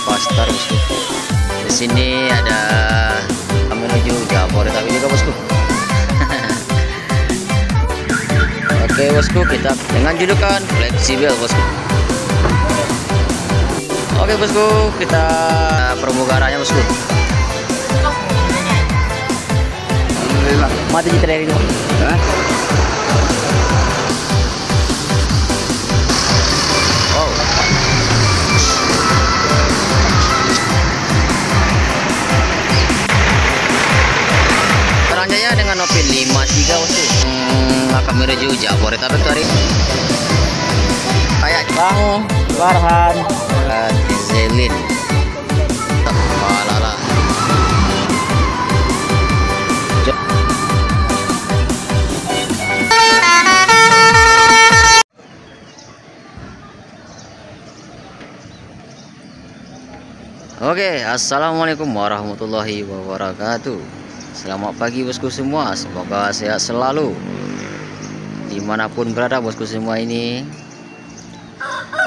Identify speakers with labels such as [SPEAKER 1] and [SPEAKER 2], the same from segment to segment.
[SPEAKER 1] Pastar bosku. Di sini ada menuju Jabodetabek juga bosku. Oke bosku, kita dengan julukan fleksibel bosku. Oke bosku, kita permukaannya bosku. Mati di training. Oh. Jaya dengan Nopin 53 bosku. Akan menuju Jabodetabek hari ini. Kayak Bang Farhan Zelin Malala. Oke, assalamualaikum warahmatullahi wabarakatuh. Selamat pagi bosku semua, semoga sehat selalu dimanapun berada bosku semua ini.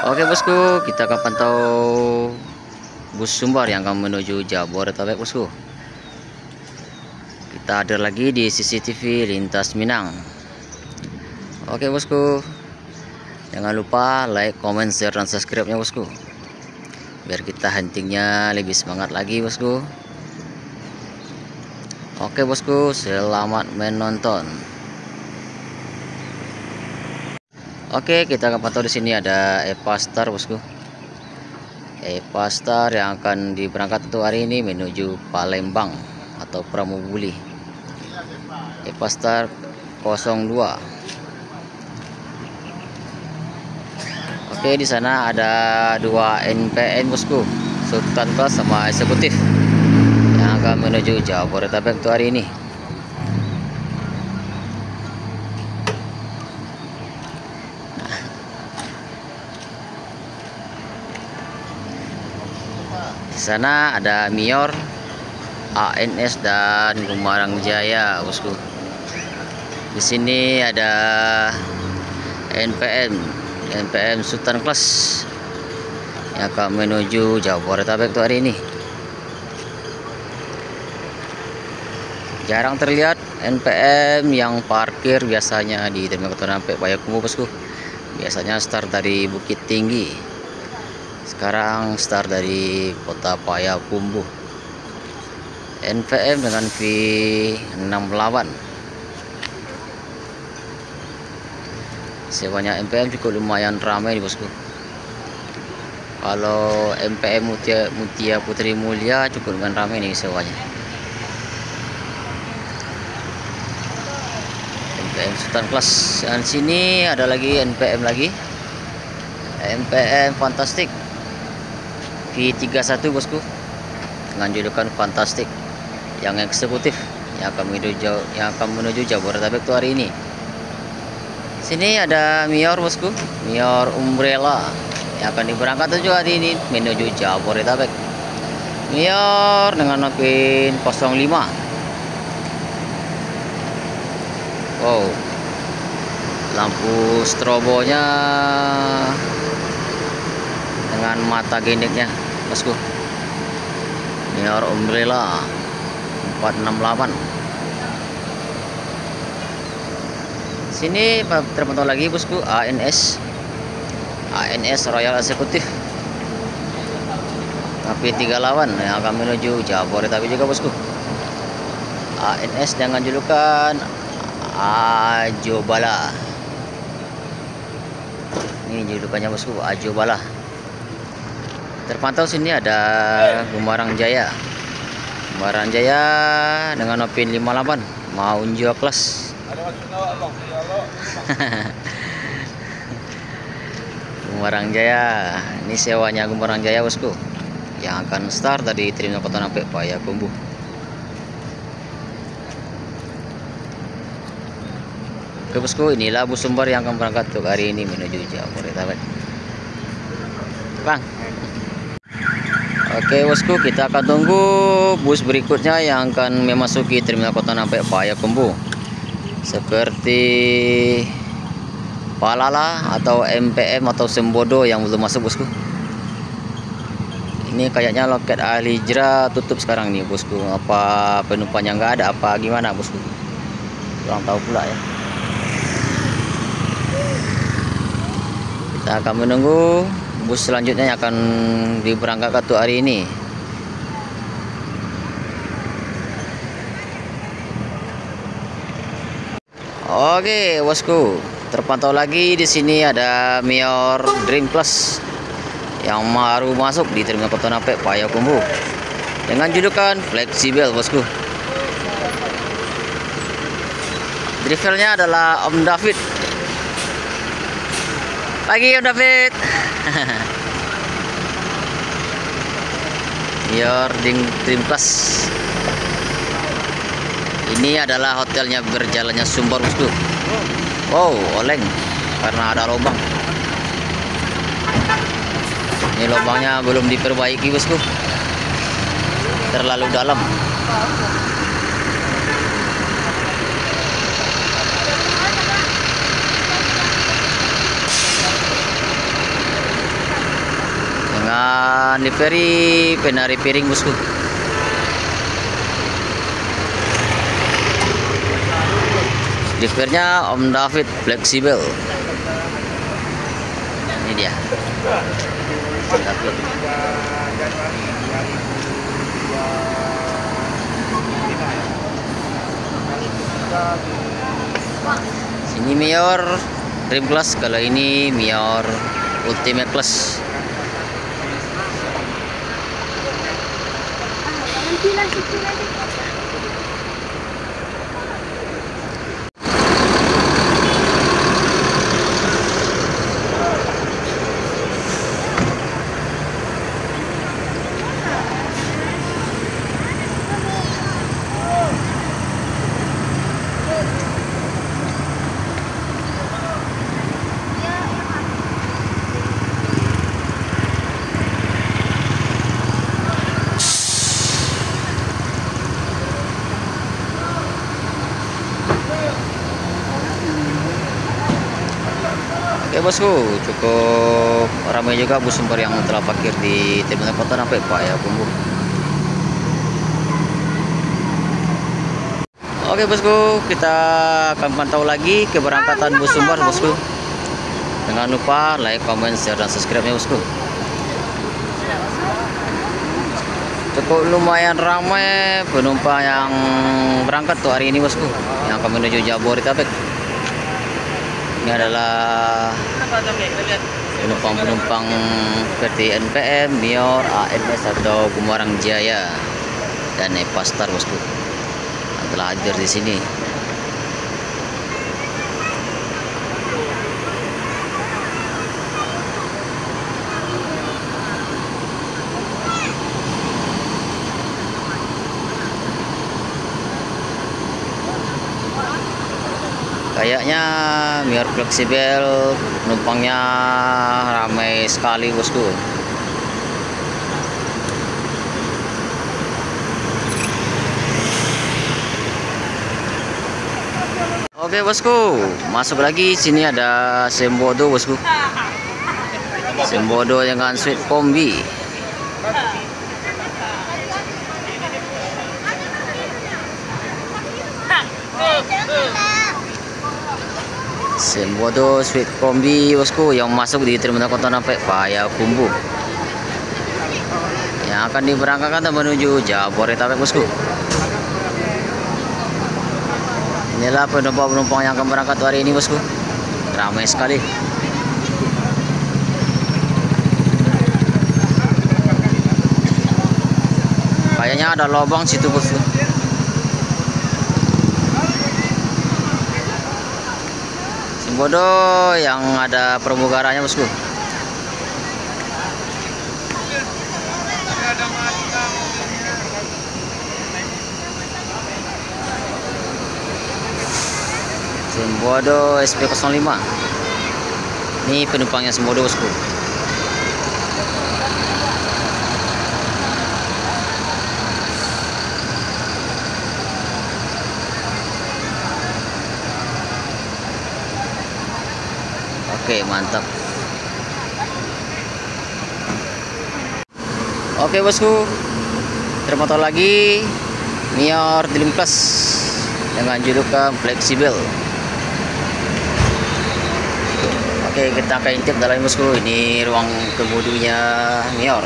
[SPEAKER 1] Oke bosku, kita akan pantau bus Sumbar yang akan menuju Jabodetabek bosku. Kita hadir lagi di CCTV Lintas Minang. Oke bosku, jangan lupa like, comment, share, dan subscribe-nya bosku, biar kita huntingnya lebih semangat lagi bosku. Oke bosku, selamat menonton. Oke, kita akan pantau di sini ada Pastar bosku. Pastar yang akan diberangkat untuk hari ini menuju Palembang atau Pramubuli. Pastar 02. Oke, di sana ada 2 NPM bosku, Sultan Class sama eksekutif, yang akan menuju Jabodetabek untuk hari ini. Di sana ada Mior, ANS dan Gumarang Jaya bosku. Di sini ada NPM Sultan Class yang akan menuju Jabodetabek untuk hari ini. Jarang terlihat NPM yang parkir biasanya di Terminal Kota Payakumbuh bosku. Biasanya start dari Bukit Tinggi, sekarang start dari Kota Payakumbuh. NPM dengan V68. Sewanya NPM cukup lumayan ramai bosku. Kalau NPM Mutia Putri Mulia cukup lumayan ramai nih sewanya. NPM Sultan Class. Dan sini ada lagi NPM lagi. NPM Fantastik V31 bosku, dengan julukan Fantastik yang eksekutif yang akan menuju Jabodetabek tuh hari ini. Sini ada Mior bosku, Mior Umbrella yang akan diberangkat juga hari ini menuju Jabodetabek. Mior dengan Nopin 05. Wow, lampu strobonya dengan mata gendeknya bosku. Mior Umbrella 468. Sini terpantau lagi bosku ANS Royal Eksekutif P38 yang akan menuju Jabodetabek juga bosku. ANS dengan julukan Ajobala. Ini julukannya bosku, Ajobala. Terpantau sini ada Gumarang Jaya. Gumarang Jaya dengan Nopin 58 mau unjuk kelas. Gumarang Jaya. Ini sewanya Gumarang Jaya bosku, yang akan start dari Terminal Kota Payakumbuh. Oke bosku, inilah bus Sumbar yang akan berangkat untuk hari ini menuju Jabodetabek. Bang. Oke bosku, kita akan tunggu bus berikutnya yang akan memasuki Terminal Kota Payakumbuh, seperti Palala atau MPM atau Sembodo yang belum masuk bosku. Ini kayaknya loket Al Hijrah tutup sekarang nih bosku. Apa penumpangnya nggak ada apa gimana bosku? Kurang tahu pula ya. Kita akan menunggu bus selanjutnya yang akan diberangkatkan tuh hari ini. Oke bosku, terpantau lagi di sini ada Mior Dream Plus yang baru masuk di Terminal Kota Nampek Payakumbuh dengan julukan fleksibel bosku. Drivernya adalah Om David. Pagi Om David. Mior Dream Plus. Ini adalah hotelnya berjalannya sumber bosku. Wow, oleng karena ada lubang. Ini lubangnya belum diperbaiki bosku. Terlalu dalam. Dengan livery penari piring bosku. Drivernya Om David fleksibel. Ini dia. David. Sini Mior Dream Class, kalau ini Mior Ultimate Class. Oke bosku, cukup ramai juga bus sumber yang telah parkir di Terminal Kota Nampek Payakumbuh. Oke bosku, kita akan pantau lagi keberangkatan bus sumber bosku. Jangan lupa like, comment, share, dan subscribe-nya bosku. Cukup lumayan ramai penumpang yang berangkat tuh hari ini bosku, yang akan menuju Jabodetabek. Ini adalah penumpang-penumpang seperti NPM, Mior, ANS atau Bumarang Jaya dan Epastar bosku yang telah hadir di sini. Kayaknya Mior fleksibel penumpangnya ramai sekali bosku. Oke bosku, masuk lagi. Sini ada Sembodo bosku. Sembodo dengan suite kombi. Sembodo suite kombi bosku yang masuk di Terminal Kota Nampek Payakumbuh, yang akan diberangkatkan menuju Jabodetabek bosku. Inilah penumpang-penumpang yang akan berangkat hari ini bosku. Ramai sekali. Kayaknya ada lubang situ bosku. Sembodo yang ada permukaannya bosku. Sembodo SP05. Ini penumpangnya Sembodo bosku. Oke, mantap. Oke bosku, termotor lagi Mior Dream Plus dengan julukan fleksibel. Oke, kita akan intip dalam bosku. Ini ruang kemudinya Mior.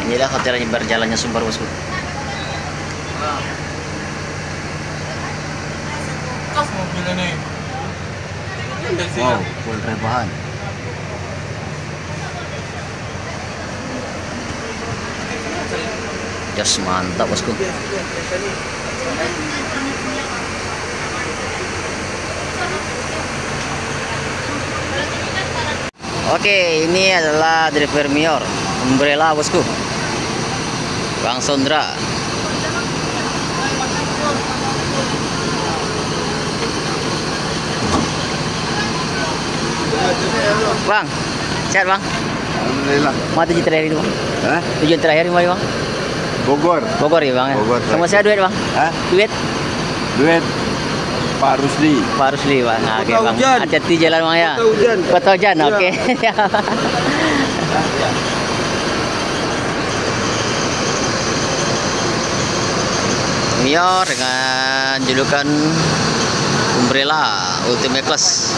[SPEAKER 1] Inilah hotelnya berjalannya sumber bosku.
[SPEAKER 2] Kas mobilnya nih.
[SPEAKER 1] Wow, full rebahan. Jas mantap bosku. Oke, ini adalah driver Mior Umbrella bosku, Bang Sondra. Bang, sehat bang?
[SPEAKER 2] Alhamdulillah.
[SPEAKER 1] Mau tujuan terakhir ini bang?
[SPEAKER 2] Hah?
[SPEAKER 1] Tujuan terakhir di mana bang?
[SPEAKER 2] Bogor.
[SPEAKER 1] Bogor ya bang?
[SPEAKER 2] Bogor.
[SPEAKER 1] Sama saya duit bang?
[SPEAKER 2] Hah?
[SPEAKER 1] Duit?
[SPEAKER 2] Duit Pak Rusli.
[SPEAKER 1] Pak Rusli bang. Nah, oke
[SPEAKER 2] Kota
[SPEAKER 1] bang.
[SPEAKER 2] Hujan.
[SPEAKER 1] Hati-hati jalan bang ya.
[SPEAKER 2] Kota Hujan.
[SPEAKER 1] Kota Hujan,
[SPEAKER 2] Iya.
[SPEAKER 1] oke. Mior dengan julukan Umbrella Ultimate Class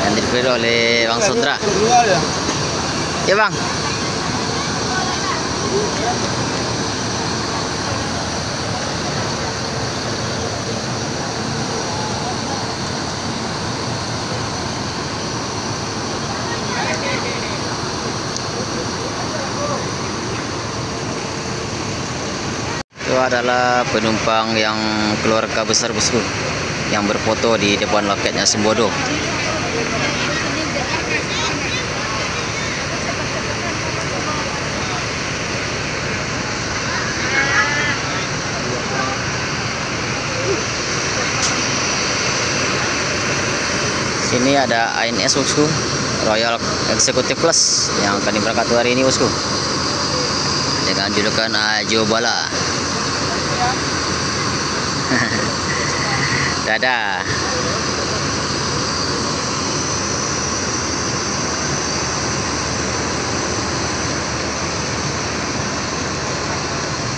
[SPEAKER 1] yang diberi oleh Bang Sondra. Ya bang. Itu adalah penumpang yang keluarga besar bosku yang berfoto di depan loketnya Sembodo. Sini ada ANS bosku, Royal Executive Plus yang akan berangkat hari ini bosku, dengan julukan Ajo Bala. Dadah.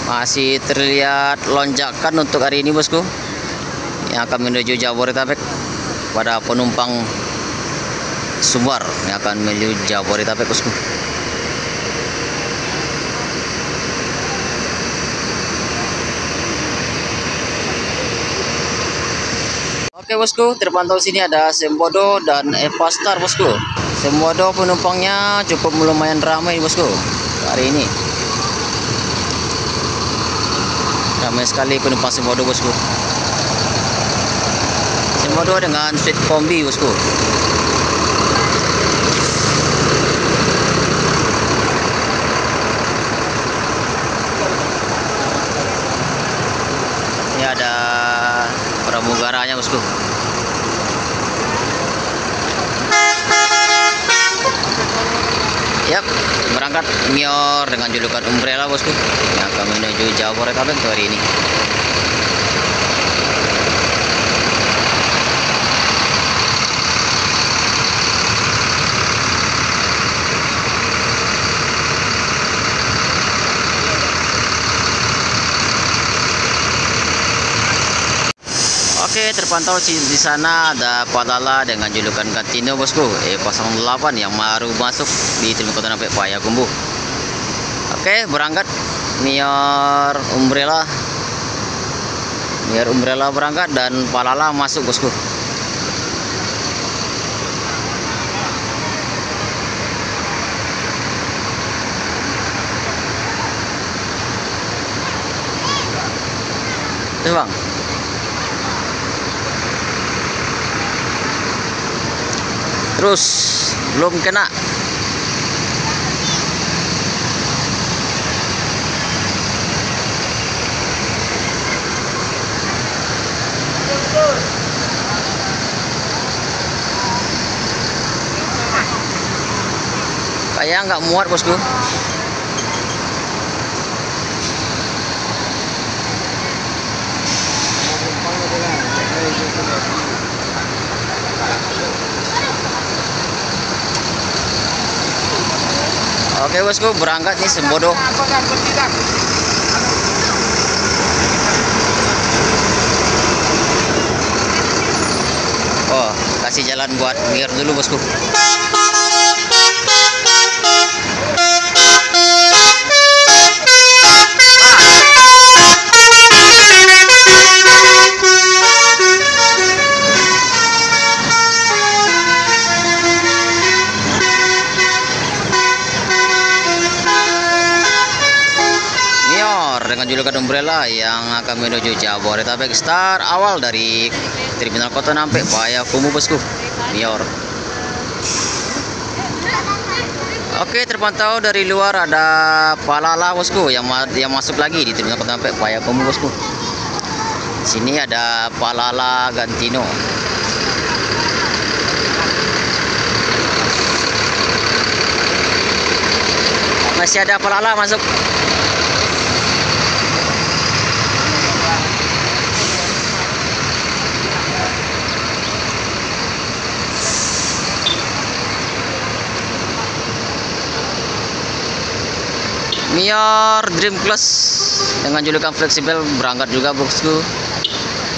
[SPEAKER 1] Masih terlihat lonjakan untuk hari ini bosku, yang akan menuju Jabodetabek pada penumpang Sumbar yang akan menuju Jabodetabek bosku. Oke bosku, terpantau sini ada Sembodo dan Eva Star bosku. Sembodo penumpangnya cukup lumayan ramai bosku hari ini. Ramai sekali penumpang Sembodo bosku. Sembodo dengan suite kombi bosku. Ini ada pramugaranya bosku. Yap, berangkat Mior dengan julukan Umbrella bosku yang akan menuju Jabodetabek hari ini. Oke, terpantau di sana ada Padala dengan julukan Gatino bosku, E08 yang baru masuk di terminal Kota Nampek Payakumbuh. Oke, berangkat Mior Umbrella. Mior Umbrella berangkat dan Palala masuk bosku. Tuh bang. Terus belum kena. Kayak nggak muat bosku. Oke bosku, berangkat nih Sembodo. Oh, kasih jalan buat Mior dulu bosku. Dengan julukan Umbrella yang akan menuju Jabodetabek. Start awal dari Terminal Kota Nampek Payakumbuh bosku. Mior. Oke, terpantau dari luar ada Palala bosku yang masuk lagi di Terminal Kota Nampek Payakumbuh bosku. Sini ada Palala Gantino. Masih ada Palala masuk. Mior Dream Class dengan julukan fleksibel berangkat juga bosku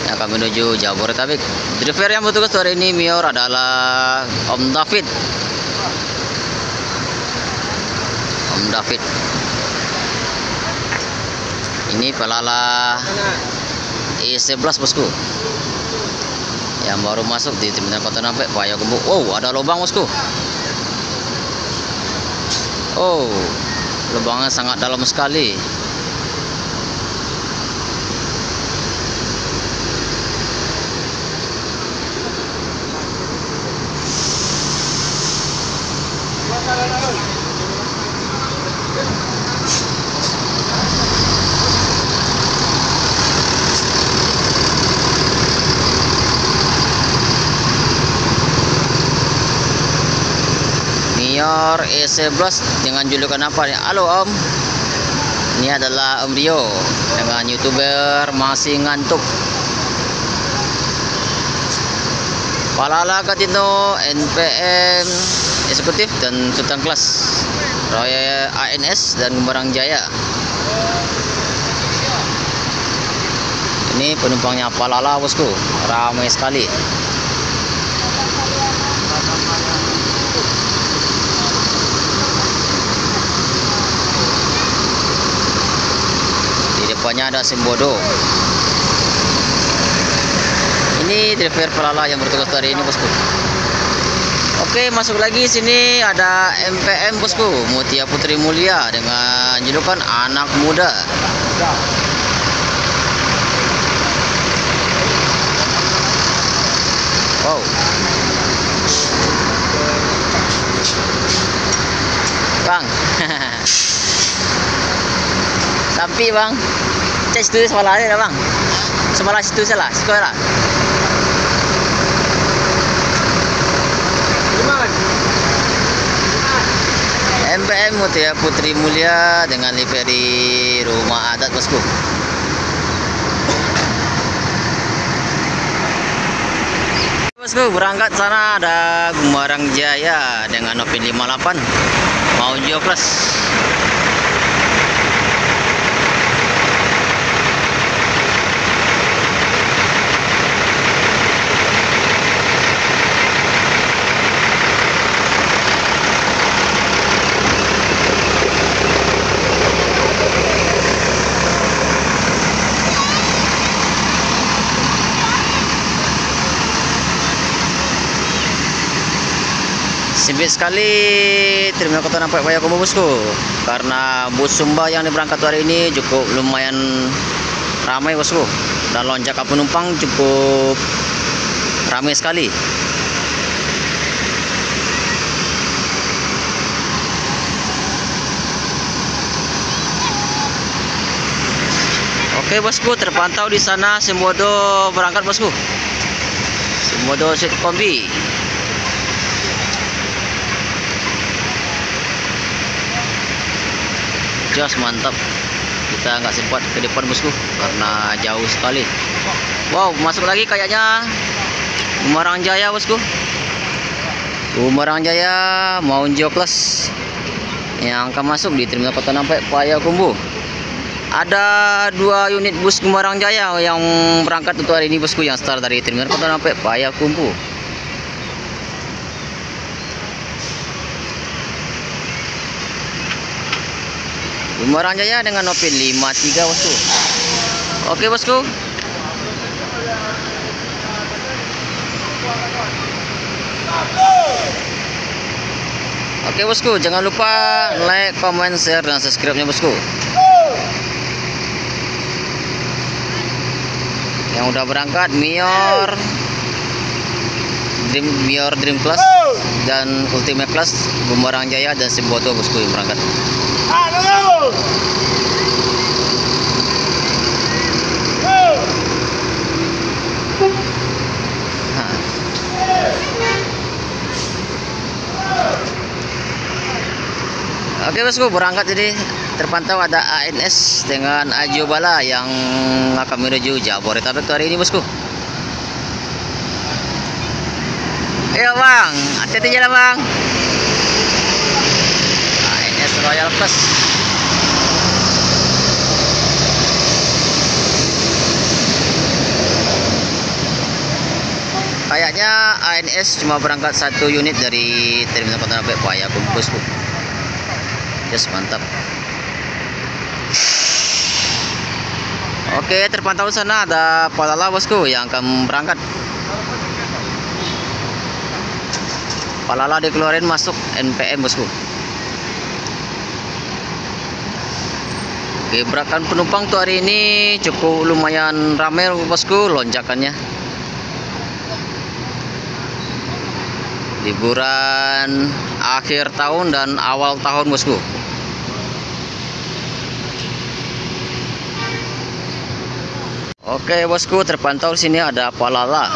[SPEAKER 1] yang akan menuju Jabodetabek. Driver yang bertugas hari ini Mior adalah Om David. Om David. Ini Palala E11 bosku yang baru masuk di Terminal Kota Nampek Payakumbuh. Oh, ada lubang bosku. Oh, lubangnya sangat dalam sekali. Mior E11 dengan julukan apa nih? Halo Om. Ini adalah Om Rio dengan YouTuber masih ngantuk. Palala Gantino NPM eksekutif dan Sultan Kelas Royal ANS dan Gembarang Jaya. Ini penumpangnya Palala bosku, ramai sekali. Depannya ada Sembodo. Ini driver Palala yang bertugas hari ini bosku. Oke, masuk lagi sini ada MPM bosku, Mutia Putri Mulia dengan julukan anak muda. Wow. Bang. Tapi bang, cek situ sekolah ada bang. Sekolah situ salah, sekolah. MPM Mutia Putri Mulia dengan livery rumah adat bosku. Bosku, berangkat sana ada Gembarang Jaya dengan Novin 58 mau Jokles. Sempit sekali Terminal Kota Nampek Payakumbuh bosku, karena bus Sumba yang diberangkat hari ini cukup lumayan ramai bosku, dan lonjakan penumpang cukup ramai sekali. Oke bosku, terpantau di sana Sembodo berangkat bosku. Sembodo City Kombi. Jos, mantap. Kita nggak sempat ke depan bosku karena jauh sekali. Wow, masuk lagi kayaknya Gembarang Jaya bosku. Gembarang Jaya mau Jokles. yang akan masuk di Terminal Kota Nampek Payakumbuh. Ada 2 unit bus Gembarang Jaya yang berangkat untuk hari ini bosku, yang start dari Terminal Kota Nampek Payakumbuh. Gembarang Jaya dengan nopin 53 bosku. Oke bosku. Oke bosku, jangan lupa like, comment, share, dan subscribe-nya bosku. Yang udah berangkat Mior Dream Class dan Ultimate Class, Gembarang Jaya dan Simboto bosku yang berangkat. Oke bosku, berangkat jadi terpantau ada ANS dengan Ajo Bala yang akan menuju Jabodetabek hari ini bosku. Ayo bang, hati-hati jalan bang. ANS Royal Plus. Kayaknya ANS cuma berangkat 1 unit dari Terminal Kota Nampek Payakumbuh bosku. Yes, mantap. Oke, terpantau sana ada Palala bosku yang akan berangkat. Palala dikeluarin masuk NPM bosku. Gebrakan penumpang tuh hari ini cukup lumayan ramai bosku, lonjakannya. Liburan akhir tahun dan awal tahun bosku. Oke bosku, terpantau di sini ada Palala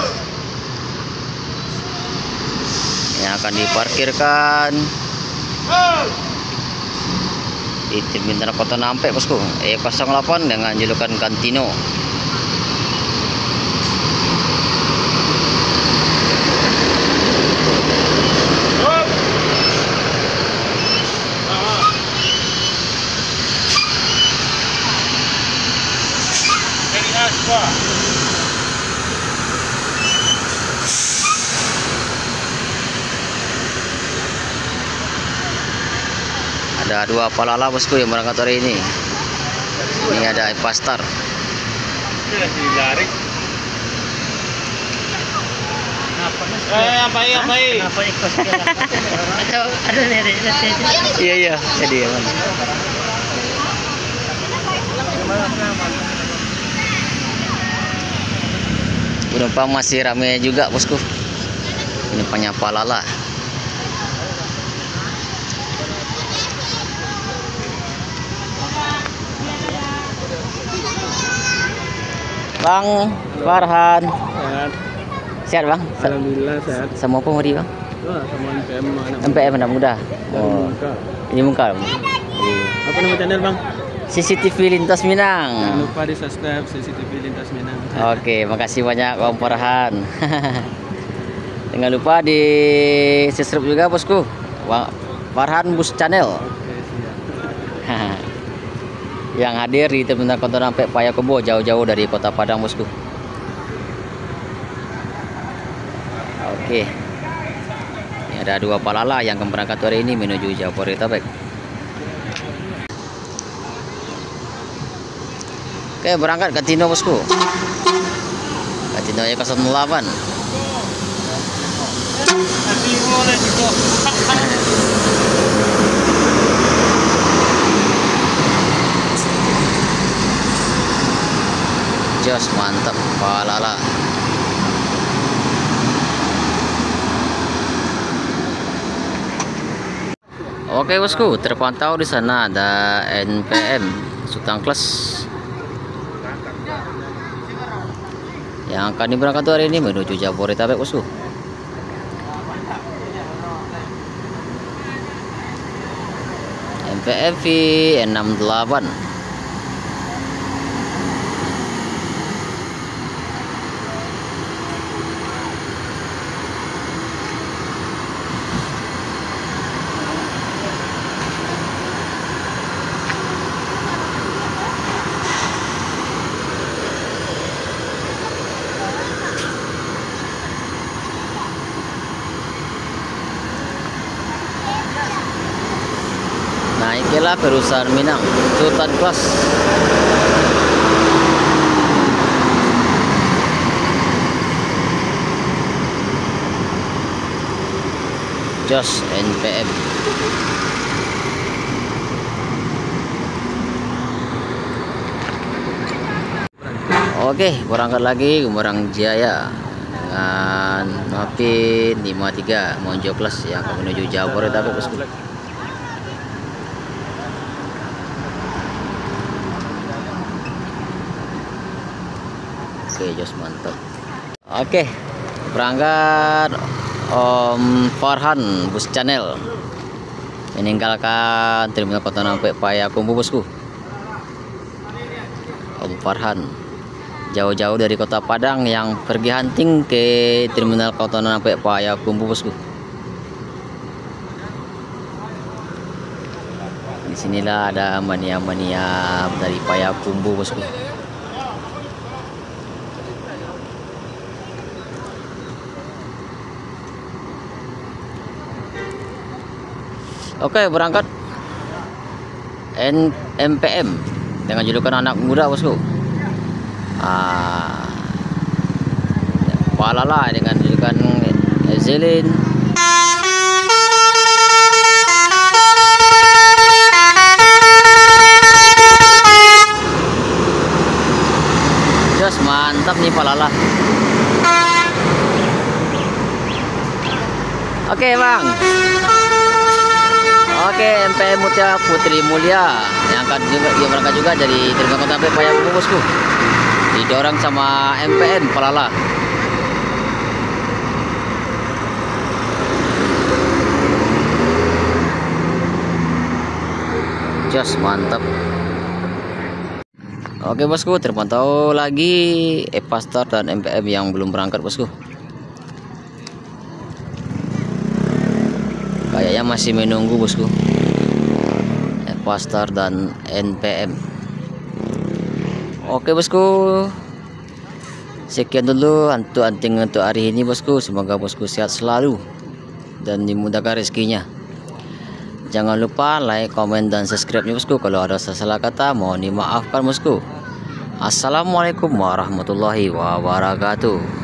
[SPEAKER 1] yang akan diparkirkan di Terminal Kota Nampek bosku, E08 dengan julukan Kantino. Ada 2 Palala bosku yang berangkat hari ini. Ini ada Epastar. Iya jadi ya. Penumpang masih ramai juga bosku. Penumpangnya Palala. Bang Farhan. Sehat bang?
[SPEAKER 2] Alhamdulillah sehat.
[SPEAKER 1] Sama apa hari bang?
[SPEAKER 2] Sama NPM
[SPEAKER 1] MPM anak muda. Oh. Ini muka.
[SPEAKER 2] Apa nama channel bang?
[SPEAKER 1] CCTV Lintas Minang.
[SPEAKER 2] Jangan lupa di subscribe CCTV Lintas Minang.
[SPEAKER 1] Oke, makasih banyak Bang Farhan. Jangan lupa di subscribe juga bosku, Bang Farhan Bus Channel.
[SPEAKER 2] Oke, siap.
[SPEAKER 1] Yang hadir di Terminal Kota Nampek Payakumbuh jauh-jauh dari Kota Padang bosku. Oke. Ini ada 2 Palala yang akan berangkat hari ini menuju Jabodetabek. Oke, berangkat Kantino bosku. Kantino E08. Jos, mantap Palala. Oke bosku, terpantau di sana ada NPM Sultan Class yang akan diberangkat hari ini menuju Jabodetabek bosku. NPM V68. Inilah perusahaan Minang, Sultan Kelas. Jos NPM. Oke, berangkat lagi Bumerang Jaya dengan Mapin 53 Monjo Kelas yang akan menuju Jabodetabek, bosku. Oke, jos mantap. Oke, berangkat Om Farhan Bus Channel meninggalkan Terminal Kota Nampek Payakumbuh, bosku. Om Farhan jauh-jauh dari Kota Padang yang pergi hunting ke Terminal Kota Nampek Payakumbuh, bosku. Disinilah ada mania-mania dari Payakumbuh, bosku. Oke, berangkat MPM dengan julukan anak muda, bosku. Palala dengan julukan Zelin. Jos mantap nih Palala. Oke, Bang. Oke, MPM Mutia Putri Mulia yang akan juga berangkat juga dari Terminal Kota Nampek Payakumbuh, bosku. Didorong sama MPM Palala. Jos mantap. Oke, bosku, terpantau lagi Epastar dan MPM yang belum berangkat, bosku. Kayaknya masih menunggu, bosku. Epastar dan NPM. Oke, bosku, sekian dulu anting untuk hari ini, bosku. Semoga bosku sehat selalu dan dimudahkan rezekinya. Jangan lupa like, komen, dan subscribe-nya, bosku. Kalau ada salah kata mohon dimaafkan, bosku. Assalamualaikum warahmatullahi wabarakatuh.